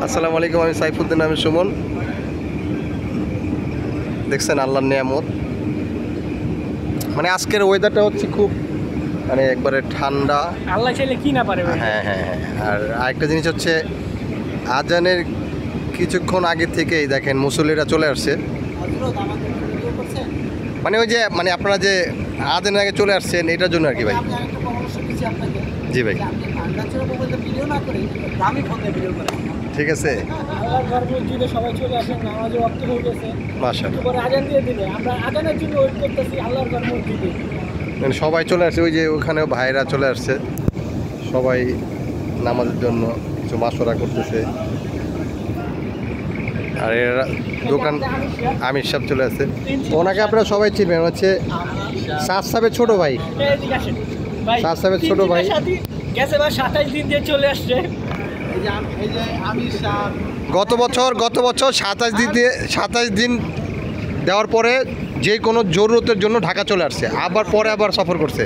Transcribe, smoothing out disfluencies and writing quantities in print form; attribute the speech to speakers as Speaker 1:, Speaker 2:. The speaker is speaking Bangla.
Speaker 1: আসসালামু আলাইকুম, আমি সাইফুদ্দিন, আমি সুমন। দেখছেন আল্লাহর নিয়ামত, মানে আজকের ওয়েদারটা হচ্ছে খুব মানে একবারে ঠান্ডা।
Speaker 2: আল্লাহ চাইলে কি না পারে।
Speaker 1: হ্যাঁ হ্যাঁ হ্যাঁ। আর আরেকটা জিনিস হচ্ছে আজানের কিছুক্ষণ আগে থেকেই দেখেন মুসল্লিরা চলে আসছে। মানে ওই যে মানে আপনারা যে আজানের আগে চলে আসছেন এটার জন্য আর কি ভাই। জি ভাই, ঠিক আছে।
Speaker 2: সবাই চলে আসেন, নামাজের ওয়াক্ত হয়ে গেছে,
Speaker 1: মাশাআল্লাহ।
Speaker 2: আজান দিয়ে দিবে, আমরা আজানের জন্য ওয়েট করতেছি আল্লাহর ঘর মসজিদে।
Speaker 1: মানে সবাই চলে আসছে, ওই যে ওখানেও ভাইরা চলে আসছে, সবাই নামাজের জন্য কিছু মাসোরা করতেছে। আর এরা দোকান আমির সাহেব চলে আসছে, ওনাকে আপনারা সবাই চিনবেন, হচ্ছে সাদ সাহেবের ছোট ভাই। সাদ সাহেবের ছোট ভাই
Speaker 2: গেছে ভাই 27 দিন দিয়ে চলে আসছে।
Speaker 1: গত বছর 27 দিন দেওয়ার পরে যে কোনো জরুরতের জন্য ঢাকা চলে আসছে, আবার পরে আবার সফর করছে।